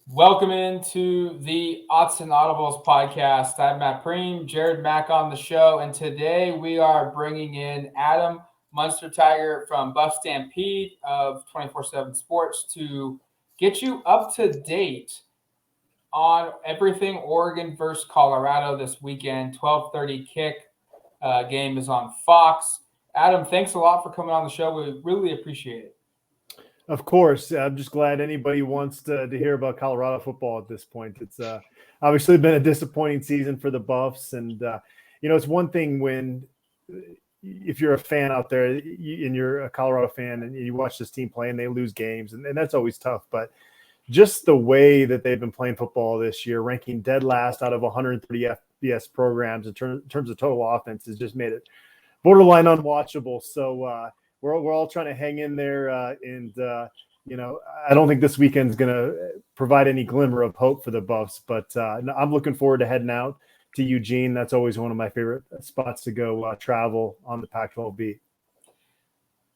Welcome into the Autzen Audibles Podcast. I'm Matt Preem, Jared Mack on the show, and today we are bringing in Adam Munsterteiger from BuffStampe of 24/7 Sports to get you up to date on everything Oregon versus Colorado this weekend. 12:30 kick game is on Fox. Adam, thanks a lot for coming on the show. We really appreciate it. Of course. I'm just glad anybody wants to hear about Colorado football at this point. It's obviously been a disappointing season for the Buffs. And, it's one thing when if you're a fan out there and you're a Colorado fan and you watch this team play and they lose games, and that's always tough. But just the way that they've been playing football this year, ranking dead last out of 130 FBS programs in terms of total offense, has just made it borderline unwatchable. So, we're all trying to hang in there, and I don't think this weekend's going to provide any glimmer of hope for the Buffs. But I'm looking forward to heading out to Eugene. That's always one of my favorite spots to go travel on the Pac-12 beat.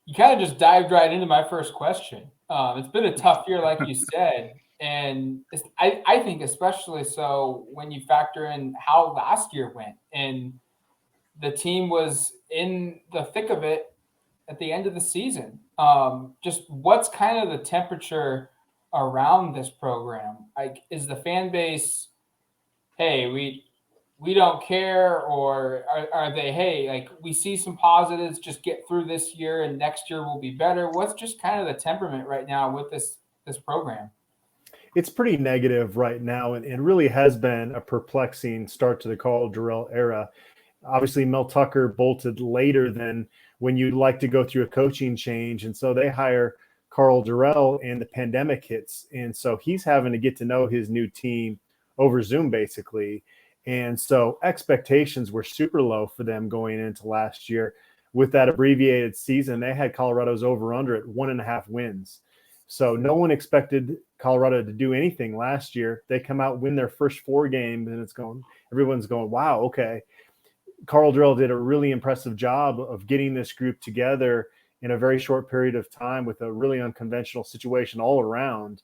You kind of just dived right into my first question. It's been a tough year, like you said, and I think especially so when you factor in how last year went, and the team was in the thick of it at the end of the season. Just what's kind of the temperature around this program? Like, is the fan base, hey, we don't care, or are they, hey, like, we see some positives, just get through this year and next year will be better? What's just kind of the temperament right now with this program? It's pretty negative right now, and really has been a perplexing start to the Carl Durrell era. Obviously, Mel Tucker bolted later than when you'd like to go through a coaching change. And so they hire Carl Durrell and the pandemic hits. And so he's having to get to know his new team over Zoom, basically. And so expectations were super low for them going into last year. With that abbreviated season, they had Colorado's over-under at 1.5 wins. So no one expected Colorado to do anything last year. They come out, win their first 4 games, and everyone's going, wow, okay. Carl Durrell did a really impressive job of getting this group together in a very short period of time with a really unconventional situation all around.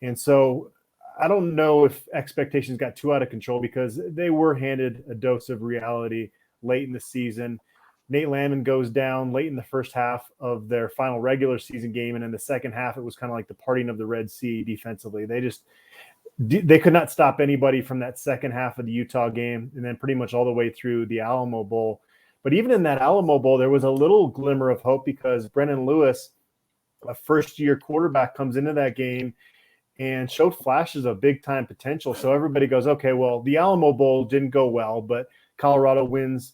And so I don't know if expectations got too out of control, because they were handed a dose of reality late in the season. Nate Landman goes down late in the first half of their final regular season game. And in the second half, it was kind of like the parting of the Red Sea defensively. They could not stop anybody from that second half of the Utah game, and then pretty much all the way through the Alamo Bowl. But even in that Alamo Bowl, there was a little glimmer of hope, because Brennan Lewis, a first-year quarterback, comes into that game and showed flashes of big-time potential. So everybody goes, okay, well, the Alamo Bowl didn't go well, but Colorado wins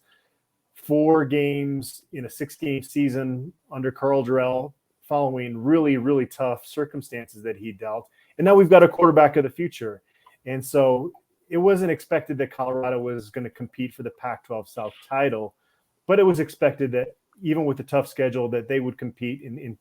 4 games in a 6-game season under Carl Durrell, following really, really tough circumstances that he dealt. And now we've got a quarterback of the future. And so it wasn't expected that Colorado was going to compete for the Pac-12 South title, but it was expected that even with the tough schedule, that they would compete and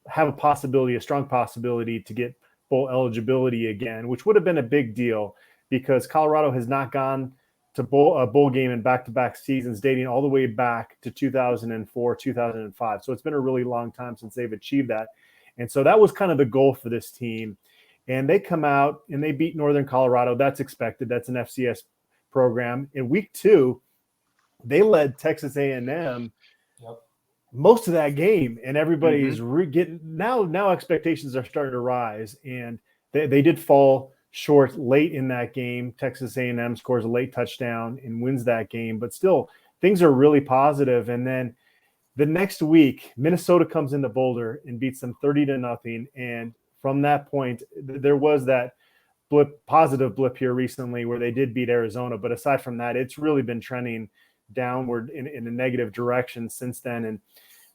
have a strong possibility to get bowl eligibility again, which would have been a big deal, because Colorado has not gone to a bowl game in back-to-back seasons dating all the way back to 2004, 2005. So it's been a really long time since they've achieved that. And so that was kind of the goal for this team. And they come out and they beat Northern Colorado. That's expected. That's an FCS program. In week 2, they led Texas A&M most of that game, and everybody's getting now expectations are starting to rise, and they did fall short late in that game. Texas A&M scores a late touchdown and wins that game, but still things are really positive. And then the next week, Minnesota comes into Boulder and beats them 30-0, and from that point, there was that positive blip here recently where they did beat Arizona. But aside from that, it's really been trending downward in a negative direction since then. And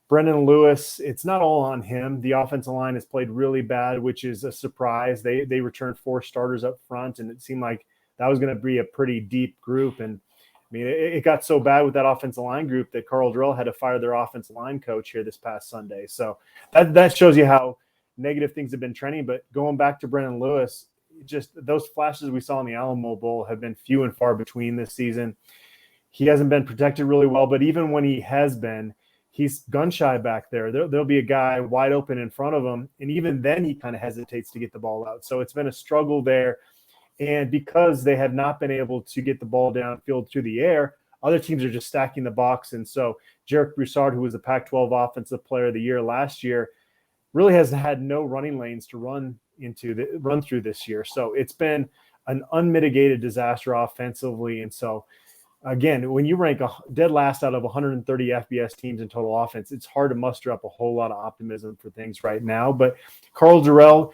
Brendan Lewis, it's not all on him. The offensive line has played really bad, which is a surprise. They returned 4 starters up front, and it seemed like that was going to be a pretty deep group. And I mean, it got so bad with that offensive line group that Carl Durrell had to fire their offensive line coach here this past Sunday. So that shows you how negative things have been trending. But going back to Brendan Lewis, just those flashes we saw in the Alamo Bowl have been few and far between this season. He hasn't been protected really well, but even when he has been, he's gun shy back there. There'll be a guy wide open in front of him, and even then he kind of hesitates to get the ball out. So it's been a struggle there. And because they have not been able to get the ball downfield through the air, other teams are just stacking the box. And so Jerick Broussard, who was the Pac-12 Offensive Player of the Year last year, really has had no running lanes to run through this year. So it's been an unmitigated disaster offensively. And so, again, when you rank a dead last out of 130 FBS teams in total offense, it's hard to muster up a whole lot of optimism for things right now. But Karl Dorrell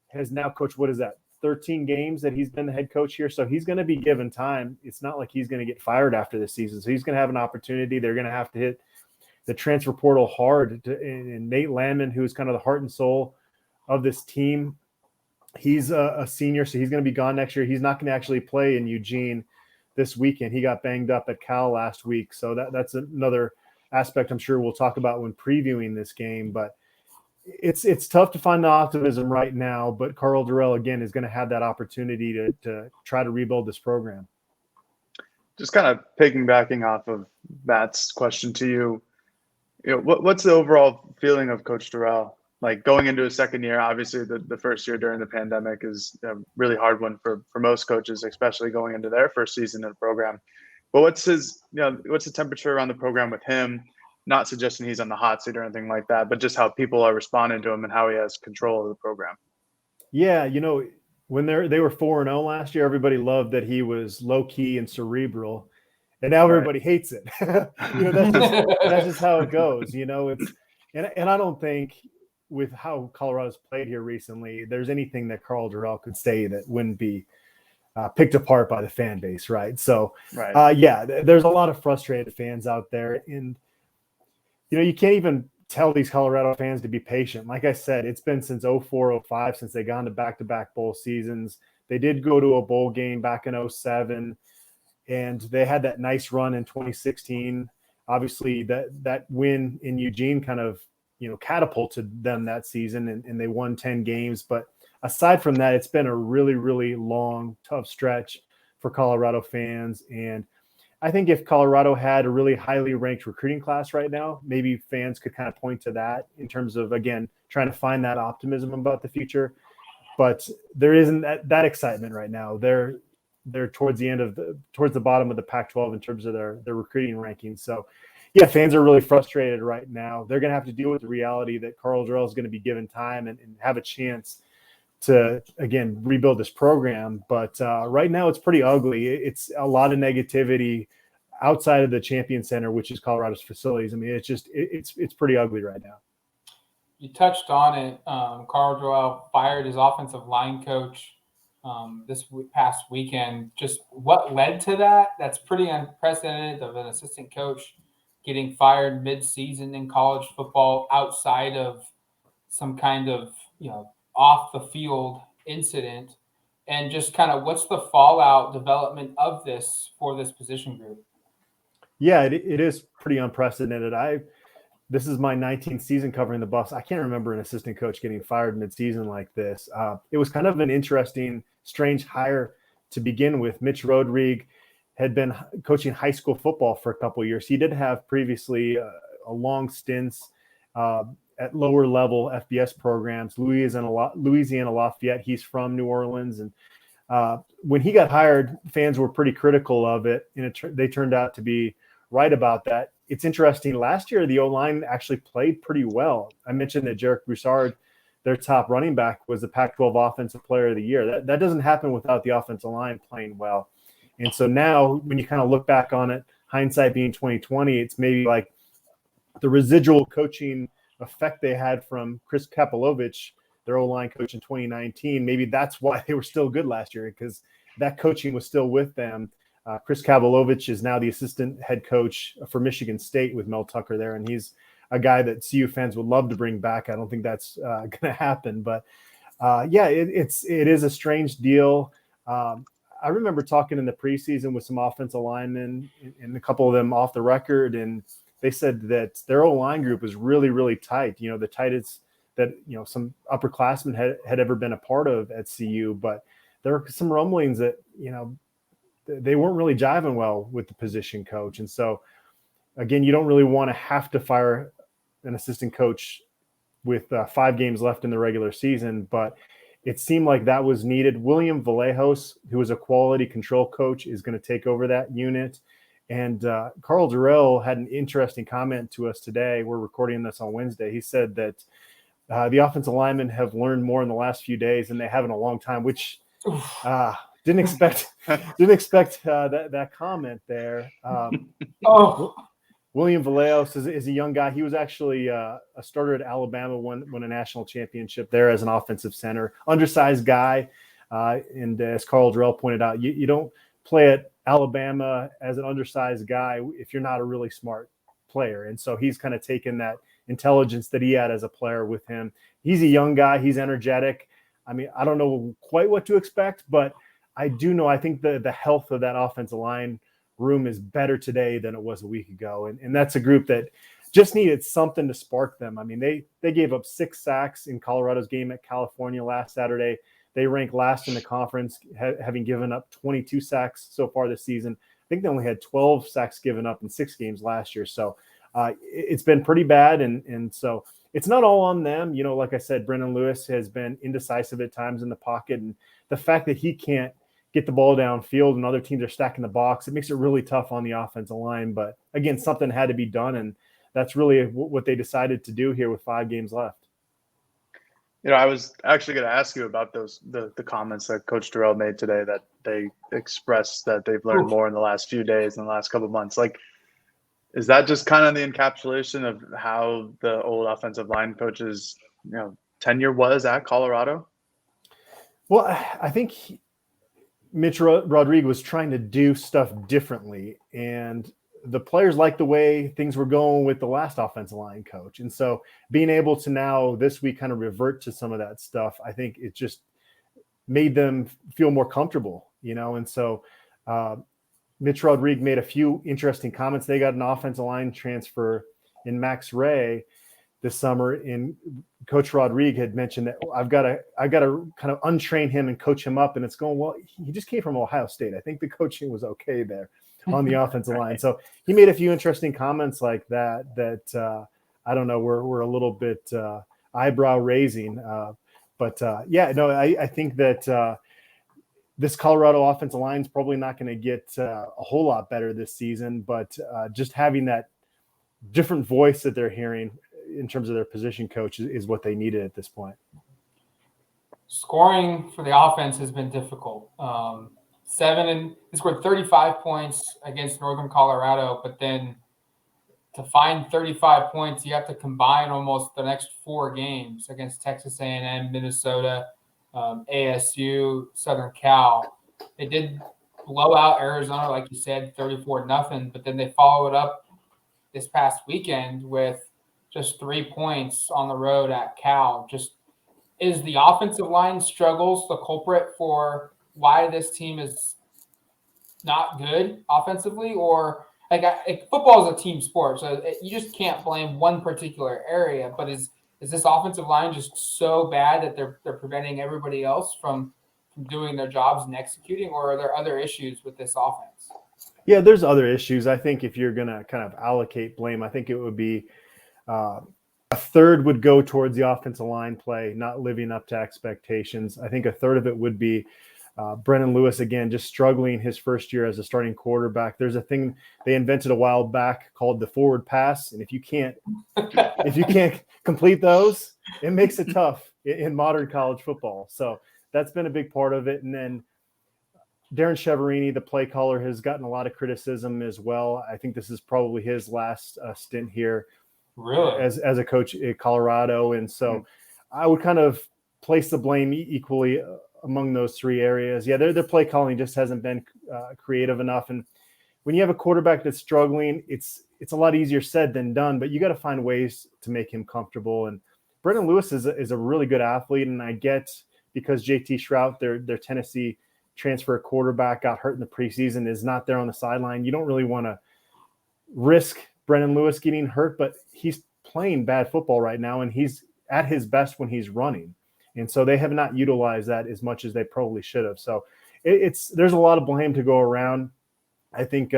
has now coached, 13 games that he's been the head coach here. So he's going to be given time. It's not like he's going to get fired after this season. So he's going to have an opportunity. They're going to have to hit the transfer portal hard. And Nate Landman, who is kind of the heart and soul of this team, he's a senior, so he's going to be gone next year. He's not going to actually play in Eugene this weekend. He got banged up at Cal last week. So that's another aspect I'm sure we'll talk about when previewing this game. But it's tough to find the optimism right now, but Karl Dorrell, again, is going to have that opportunity to try to rebuild this program. Just kind of piggybacking off of Matt's question to you, what's the overall feeling of Coach Dorrell? Like going into his second year, obviously the first year during the pandemic is a really hard one for most coaches, especially going into their first season in the program. But what's the temperature around the program with him? Not suggesting he's on the hot seat or anything like that, but just how people are responding to him and how he has control of the program. Yeah, when they were 4-0 last year, everybody loved that he was low key and cerebral, and now everybody hates it. That's just how it goes. And I don't think with how Colorado's played here recently, there's anything that Karl Dorrell could say that wouldn't be picked apart by the fan base, right? So, there's a lot of frustrated fans out there, and you can't even tell these Colorado fans to be patient. Like I said, it's been since 04-05 since they got into back-to-back bowl seasons. They did go to a bowl game back in 07, and they had that nice run in 2016. Obviously, that win in Eugene kind of catapulted them that season, and they won 10 games. But aside from that, it's been a really, really long, tough stretch for Colorado fans. And I think if Colorado had a really highly ranked recruiting class right now, maybe fans could kind of point to that in terms of, again, trying to find that optimism about the future. But there isn't that excitement right now. They're towards the bottom of the Pac-12 in terms of their recruiting rankings. So, yeah, fans are really frustrated right now. They're going to have to deal with the reality that Karl Dorrell is going to be given time and have a chance to, again, rebuild this program. But right now it's pretty ugly. It's a lot of negativity outside of the Champion Center, which is Colorado's facilities. I mean, it's pretty ugly right now. You touched on it. Karl Dorrell fired his offensive line coach this past weekend. Just what led to that? That's pretty unprecedented of an assistant coach getting fired mid-season in college football outside of some kind of, off the field incident, and just kind of what's the fallout development of this for this position group? Yeah, it is pretty unprecedented. This is my 19th season covering the Buffs. I can't remember an assistant coach getting fired mid-season like this. It was kind of an interesting, strange hire to begin with. Mitch Roddick had been coaching high school football for a couple of years. He did have previously a long stints at lower level FBS programs, Louisiana Lafayette. He's from New Orleans. And when he got hired, fans were pretty critical of it. And they turned out to be right about that. It's interesting. Last year, the O-line actually played pretty well. I mentioned that Jerick Broussard, their top running back, was the Pac-12 Offensive Player of the Year. That doesn't happen without the offensive line playing well. And so now when you kind of look back on it, hindsight being 2020, it's maybe like the residual coaching effect they had from Chris Cavalovich, their O-line coach in 2019. Maybe that's why they were still good last year, because that coaching was still with them. Chris Cavalovich is now the assistant head coach for Michigan State with Mel Tucker there, and he's a guy that CU fans would love to bring back. I don't think that's going to happen, but it is a strange deal. I remember talking in the preseason with some offensive linemen and a couple of them off the record, and they said that their O-line group was really, really tight. The tightest that some upperclassmen had ever been a part of at CU. But there were some rumblings that they weren't really jiving well with the position coach, and so again, you don't really want to have to fire an assistant coach with 5 games left in the regular season, but it seemed like that was needed. William Vallejos, who is a quality control coach, is going to take over that unit. And Karl Dorrell had an interesting comment to us today. We're recording this on Wednesday. He said that the offensive linemen have learned more in the last few days than they have in a long time, which didn't expect that comment there. William Vallejos is a young guy. He was actually a starter at Alabama, won a national championship there as an offensive center, undersized guy. And as Karl Dorrell pointed out, you don't play at Alabama as an undersized guy if you're not a really smart player. And so he's kind of taken that intelligence that he had as a player with him. He's a young guy. He's energetic. I mean, I don't know quite what to expect, but I do know, I think the health of that offensive line room is better today than it was a week ago. And that's a group that just needed something to spark them. I mean, they gave up 6 sacks in Colorado's game at California last Saturday. They rank last in the conference, having given up 22 sacks so far this season. I think they only had 12 sacks given up in 6 games last year. So it's been pretty bad. And so it's not all on them. You know, like I said, Brendan Lewis has been indecisive at times in the pocket. And the fact that he can't get the ball downfield and other teams are stacking the box, it makes it really tough on the offensive line. But again, something had to be done. And that's really what they decided to do here with 5 games left. You know, I was actually going to ask you about the comments that Coach Dorrell made today, that they expressed that they've learned more in the last few days and the last couple of months. Like, is that just kind of the encapsulation of how the old offensive line coach's, tenure was at Colorado? Well, I think Mitch Roddick was trying to do stuff differently, and the players liked the way things were going with the last offensive line coach. And so being able to now this week kind of revert to some of that stuff, I think it just made them feel more comfortable, And so Mitch Roddick made a few interesting comments. They got an offensive line transfer in Max Ray this summer, and Coach Roddick had mentioned that I've got to kind of untrain him and coach him up. And it's going, well, he just came from Ohio State. I think the coaching was okay there on the offensive line. So he made a few interesting comments like that I don't know, we're a little bit eyebrow raising. I think that this Colorado offensive line is probably not going to get a whole lot better this season, but just having that different voice that they're hearing in terms of their position coach is what they needed at this point. Scoring for the offense has been difficult. They scored 35 points against Northern Colorado, but then to find 35 points, you have to combine almost the next 4 games against Texas A&M, Minnesota, ASU, Southern Cal. They did blow out Arizona, like you said, 34-0, but then they followed up this past weekend with just 3 points on the road at Cal. Just is the offensive line struggles the culprit for why this team is not good offensively? Or football is a team sport, so you just can't blame one particular area. But is this offensive line just so bad that they're preventing everybody else from doing their jobs and executing, or are there other issues with this offense? Yeah, there's other issues. I think if you're going to kind of allocate blame, I think it would be a third would go towards the offensive line play, not living up to expectations. I think a third of it would be Brendan Lewis, again, just struggling his first year as a starting quarterback. There's a thing they invented a while back called the forward pass. And if you can't complete those, it makes it tough in modern college football. So that's been a big part of it. And then Darren Cheverini, the play caller, has gotten a lot of criticism as well. I think this is probably his last stint here. Really? As a coach at Colorado. And so I would kind of place the blame equally among those 3 areas. Yeah, their play calling just hasn't been creative enough. And when you have a quarterback that's struggling, it's a lot easier said than done, but you got to find ways to make him comfortable. And Brendan Lewis is a really good athlete. And I get because JT Shrout, their Tennessee transfer quarterback, got hurt in the preseason, is not there on the sideline. You don't really want to risk Brendan Lewis getting hurt, but he's playing bad football right now, and he's at his best when he's running. And so they have not utilized that as much as they probably should have. So there's a lot of blame to go around. I think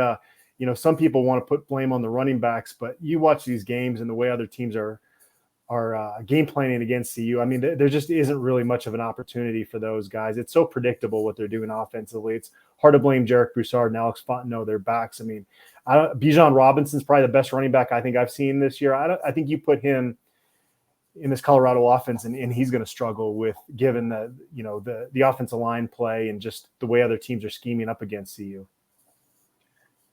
some people want to put blame on the running backs, but you watch these games and the way other teams are game planning against CU. I mean, there just isn't really much of an opportunity for those guys. It's so predictable what they're doing offensively. It's hard to blame Jerick Broussard and Alex Fontenot, their backs. I mean, Bijan Robinson's probably the best running back I think I've seen this year. I think you put him in this Colorado offense and he's going to struggle with, given the offensive line play and just the way other teams are scheming up against CU.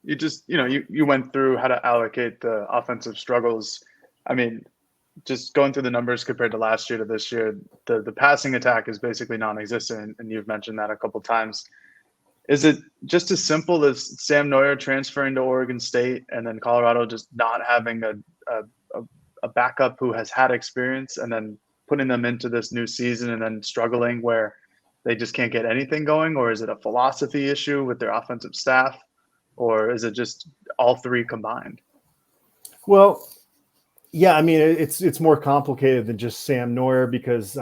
You just, you went through how to allocate the offensive struggles. I mean, just going through the numbers compared to last year to this year, the passing attack is basically non-existent, and you've mentioned that a couple times. Is it just as simple as Sam Neuer transferring to Oregon State and then Colorado just not having a backup who has had experience and then putting them into this new season and then struggling where they just can't get anything going? Or is it a philosophy issue with their offensive staff? Or is it just all three combined? Well, yeah, I mean, it's more complicated than just Sam Neuer, because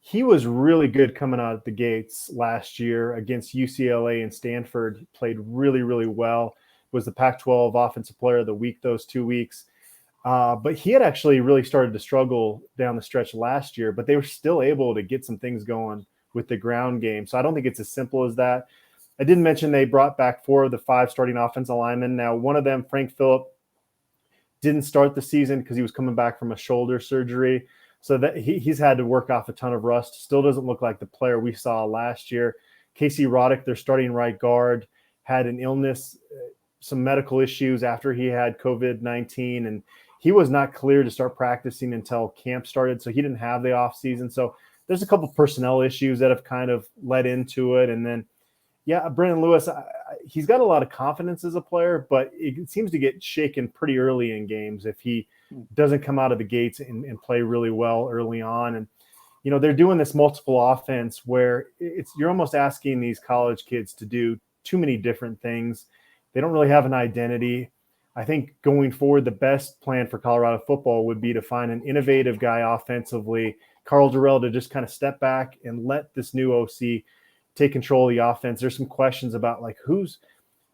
he was really good coming out of the gates last year against UCLA and Stanford. He played really, really well. Was the Pac-12 Offensive Player of the Week those 2 weeks. But he had actually really started to struggle down the stretch last year, but they were still able to get some things going with the ground game. So I don't think it's as simple as that. I didn't mention they brought back 4 of the 5 starting offensive linemen. Now, one of them, Frank Phillip, didn't start the season because he was coming back from a shoulder surgery. So that he's had to work off a ton of rust. Still doesn't look like the player we saw last year. Casey Roddick, their starting right guard, had an illness, some medical issues after he had COVID-19, and he was not clear to start practicing until camp started. So he didn't have the off season. So there's a couple personnel issues that have kind of led into it. And then, yeah, Brendan Lewis, he's got a lot of confidence as a player, but it seems to get shaken pretty early in games if he doesn't come out of the gates and play really well early on. And, they're doing this multiple offense where you're almost asking these college kids to do too many different things. They don't really have an identity. I think going forward, the best plan for Colorado football would be to find an innovative guy offensively, Carl Durrell, to just kind of step back and let this new OC take control of the offense. There's some questions about who's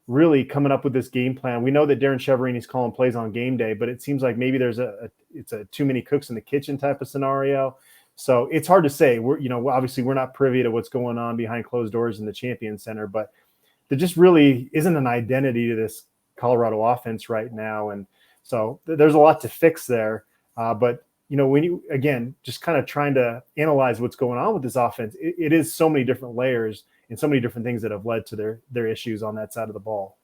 really coming up with this game plan. We know that Darren Cheverini's calling plays on game day, but it seems like maybe it's a too many cooks in the kitchen type of scenario. So it's hard to say. Obviously we're not privy to what's going on behind closed doors in the Champions Center, but there just really isn't an identity to this Colorado offense right now. And so there's a lot to fix there. But when you, again, just kind of trying to analyze what's going on with this offense, it is so many different layers and so many different things that have led to their issues on that side of the ball.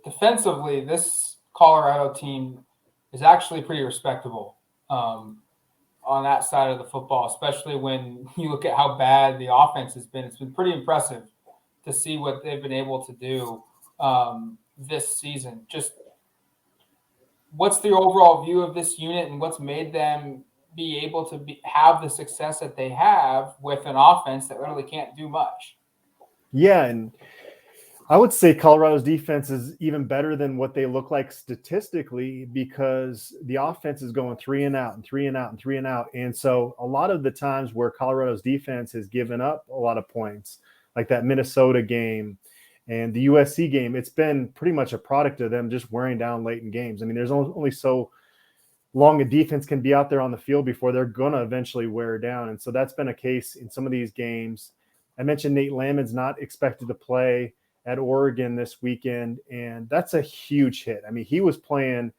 Defensively, this Colorado team is actually pretty respectable on that side of the football, especially when you look at how bad the offense has been. It's been pretty impressive to see what they've been able to do this season. Just what's the overall view of this unit and what's made them be able to have the success that they have with an offense that really can't do much? Yeah, and I would say Colorado's defense is even better than what they look like statistically, because the offense is going 3 and out and 3 and out and 3 and out. And so a lot of the times where Colorado's defense has given up a lot of points, like that Minnesota game and the USC game, it's been pretty much a product of them just wearing down late in games. I mean, there's only so long a defense can be out there on the field before they're going to eventually wear down. And so that's been a case in some of these games. I mentioned Nate Landman's not expected to play at Oregon this weekend, and that's a huge hit. I mean, he was playing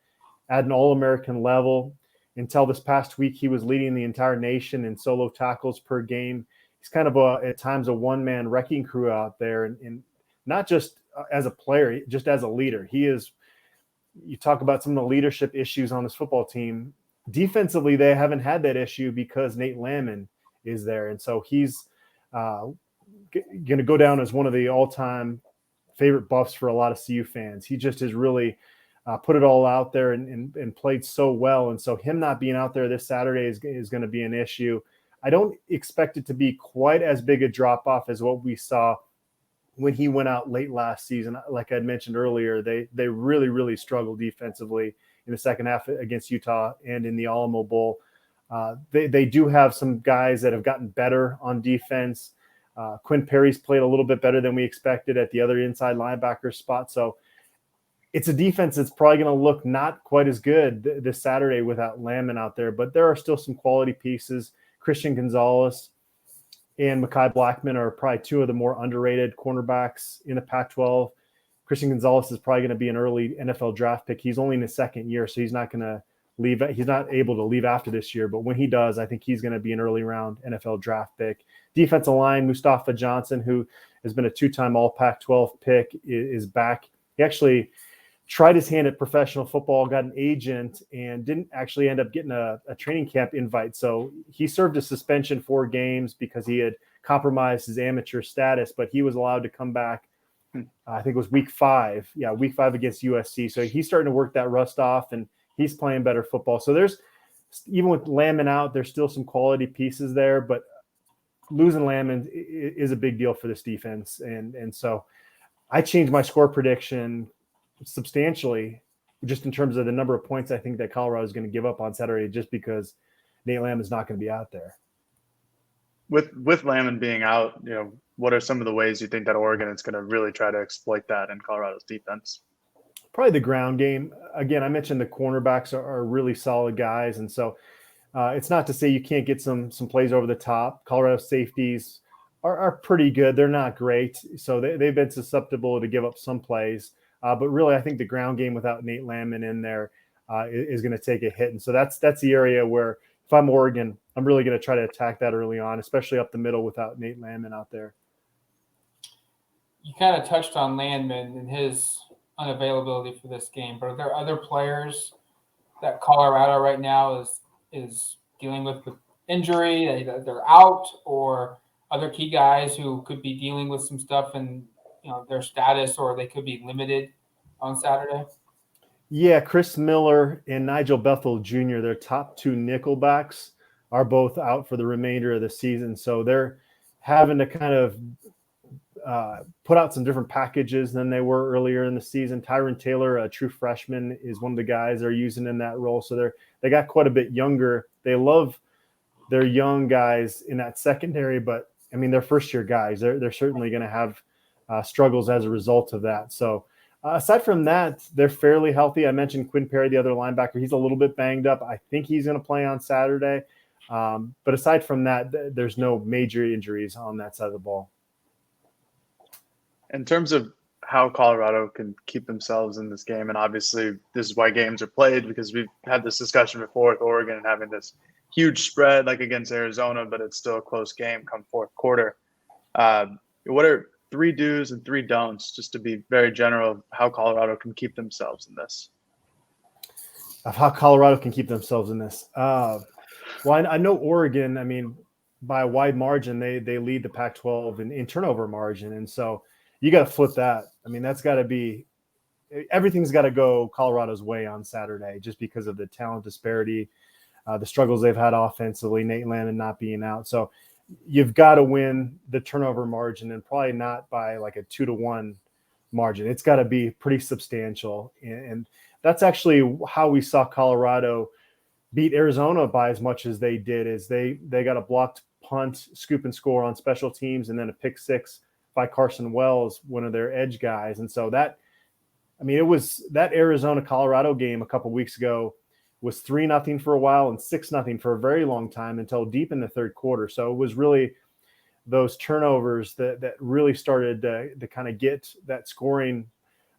at an All-American level until this past week. He was leading the entire nation in solo tackles per game. He's kind of at times a one-man wrecking crew out there, and not just as a player, just as a leader. He is, you talk about some of the leadership issues on this football team. Defensively, they haven't had that issue because Nate Landman is there. And so he's going to go down as one of the all-time favorite buffs for a lot of CU fans. He just has really put it all out there and played so well. And so him not being out there this Saturday is going to be an issue. I don't expect it to be quite as big a drop-off as what we saw when he went out late last season. Like I mentioned earlier, they really, really struggled defensively in the second half against Utah and in the Alamo Bowl. They do have some guys that have gotten better on defense. Quinn Perry's played a little bit better than we expected at the other inside linebacker spot. So it's a defense that's probably going to look not quite as good this Saturday without Lamon out there, but there are still some quality pieces. Christian Gonzalez and Mekhi Blackman are probably two of the more underrated cornerbacks in the Pac-12. Christian Gonzalez is probably going to be an early NFL draft pick. He's only in his second year, so he's not going to leave. He's not able to leave after this year, but when he does, I think he's going to be an early round NFL draft pick. Defensive line, Mustafa Johnson, who has been a two-time All Pac-12 pick, is back. He actually tried his hand at professional football, got an agent, and didn't actually end up getting a training camp invite. So he served a suspension 4 games because he had compromised his amateur status, but he was allowed to come back. I think it was week 5. Yeah, week 5 against USC. So he's starting to work that rust off, and he's playing better football. So there's, even with Lamon out, there's still some quality pieces there, but losing Lamon is a big deal for this defense. And so I changed my score prediction substantially just in terms of the number of points I think that Colorado is going to give up on Saturday, just because Nate Lamon is not going to be out there. With Lamon being out, what are some of the ways you think that Oregon is going to really try to exploit that in Colorado's defense? Probably the ground game. Again, I mentioned the cornerbacks are really solid guys. And so it's not to say you can't get some plays over the top. Colorado safeties are pretty good. They're not great. So they've been susceptible to give up some plays. But really, I think the ground game without Nate Lamon in there is going to take a hit. And so that's the area where, if I'm Oregon, I'm really going to try to attack that early on, especially up the middle without Nate Lamon out there. You kind of touched on Landman and his unavailability for this game, but are there other players that Colorado right now is dealing with injury, they're out, or other key guys who could be dealing with some stuff in their status, or they could be limited on Saturday? Yeah, Chris Miller and Nigel Bethel Jr., their top 2 nickelbacks, are both out for the remainder of the season. So they're having to kind of put out some different packages than they were earlier in the season. Tyron Taylor, a true freshman, is one of the guys they're using in that role. So they got quite a bit younger. They love their young guys in that secondary, but I mean, they're first-year guys. They're certainly going to have struggles as a result of that. So aside from that, they're fairly healthy. I mentioned Quinn Perry, the other linebacker. He's a little bit banged up. I think he's going to play on Saturday. But aside from that, there's no major injuries on that side of the ball. In terms of how Colorado can keep themselves in this game, and obviously this is why games are played, because we've had this discussion before with Oregon and having this huge spread like against Arizona, but it's still a close game come fourth quarter. What are 3 do's and 3 don'ts, just to be very general, of how Colorado can keep themselves in this? Of how Colorado can keep themselves in this. Well, I know Oregon, I mean, by a wide margin, they lead the Pac-12 in turnover margin. And so you got to flip that. I mean, that's got to be – everything's got to go Colorado's way on Saturday, just because of the talent disparity, the struggles they've had offensively, Nate Lamon not being out. So you've got to win the turnover margin, and probably not by like a 2-1 margin. It's got to be pretty substantial. And that's actually how we saw Colorado beat Arizona by as much as they did, is they got a blocked punt, scoop and score on special teams, and then a pick 6 by Carson Wells, one of their edge guys. And so it was that Arizona-Colorado game a couple weeks ago was 3-0 for a while and 6-0 for a very long time until deep in the third quarter. So it was really those turnovers that really started to kind of get that scoring,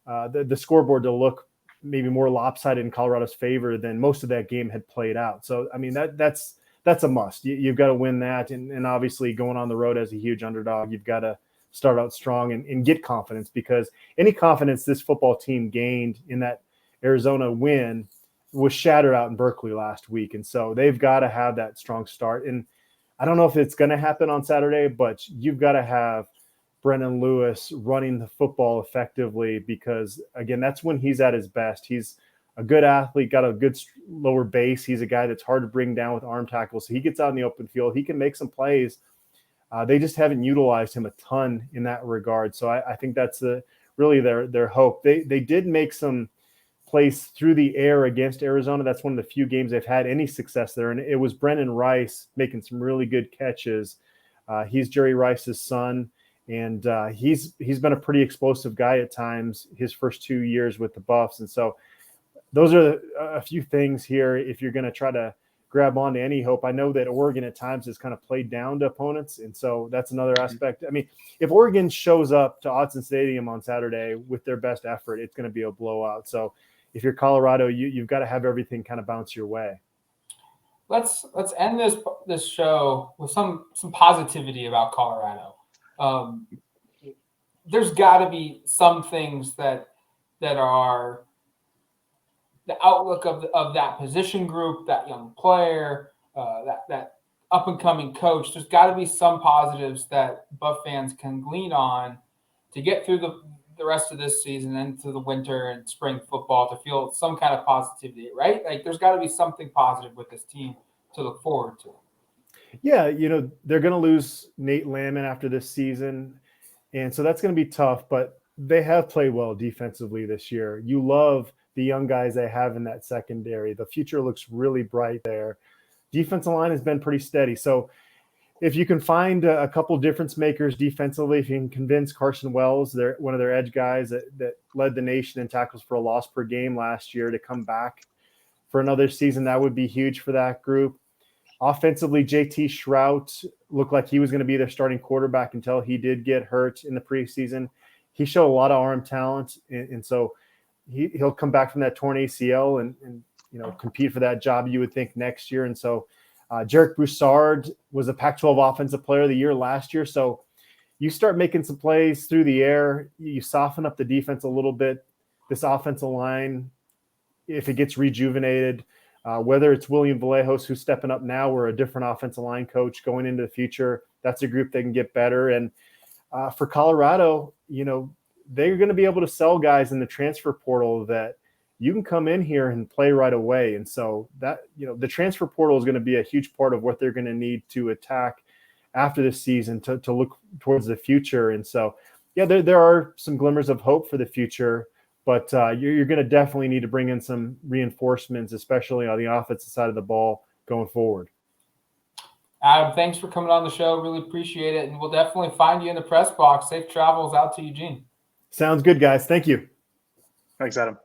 the scoreboard to look maybe more lopsided in Colorado's favor than most of that game had played out. So, I mean, that's a must. You've got to win that. And obviously going on the road as a huge underdog, you've got to start out strong and get confidence, because any confidence this football team gained in that Arizona win was shattered out in Berkeley last week. And so they've got to have that strong start. And I don't know if it's going to happen on Saturday, but you've got to have Brendan Lewis running the football effectively, because, again, that's when he's at his best. He's a good athlete, got a good lower base. He's a guy that's hard to bring down with arm tackles. So he gets out in the open field. He can make some plays. They just haven't utilized him a ton in that regard. So I think that's really their hope. They did make some plays through the air against Arizona. That's one of the few games they've had any success there. And it was Brendan Rice making some really good catches. He's Jerry Rice's son, And he's been a pretty explosive guy at times his first 2 years with the Buffs. And so those are a few things here if you're going to try to grab onto any hope. I know that Oregon at times has kind of played down to opponents, and so that's another aspect. I mean, if Oregon shows up to Autzen Stadium on Saturday with their best effort, it's going to be a blowout. So if you're Colorado, you've got to have everything kind of bounce your way. Let's end this show with some positivity about Colorado. There's got to be some things that are the outlook of that position group, that young player, that up and coming coach. There's got to be some positives that Buff fans can glean on to get through the rest of this season and to the winter and spring football to feel some kind of positivity, right? Like there's got to be something positive with this team to look forward to. Yeah, they're going to lose Nate Landman after this season, and so that's going to be tough, but they have played well defensively this year. You love the young guys they have in that secondary. The future looks really bright there. Defensive line has been pretty steady. So if you can find a couple difference makers defensively, if you can convince Carson Wells, one of their edge guys that led the nation in tackles for a loss per game last year, to come back for another season, that would be huge for that group. Offensively, JT Shrout looked like he was going to be their starting quarterback until he did get hurt in the preseason. He showed a lot of arm talent, and so he'll come back from that torn ACL and compete for that job, you would think, next year. And so Jerick Broussard was a Pac-12 Offensive Player of the Year last year. So you start making some plays through the air, you soften up the defense a little bit. This offensive line, if it gets rejuvenated, whether it's William Vallejos, who's stepping up now, or a different offensive line coach going into the future, that's a group that can get better. And for Colorado, they're going to be able to sell guys in the transfer portal that you can come in here and play right away. And so that, the transfer portal is going to be a huge part of what they're going to need to attack after this season to look towards the future. And so, yeah, there are some glimmers of hope for the future, but you're going to definitely need to bring in some reinforcements, especially on the offensive side of the ball going forward. Adam, thanks for coming on the show. Really appreciate it. And we'll definitely find you in the press box. Safe travels out to Eugene. Sounds good, guys. Thank you. Thanks, Adam.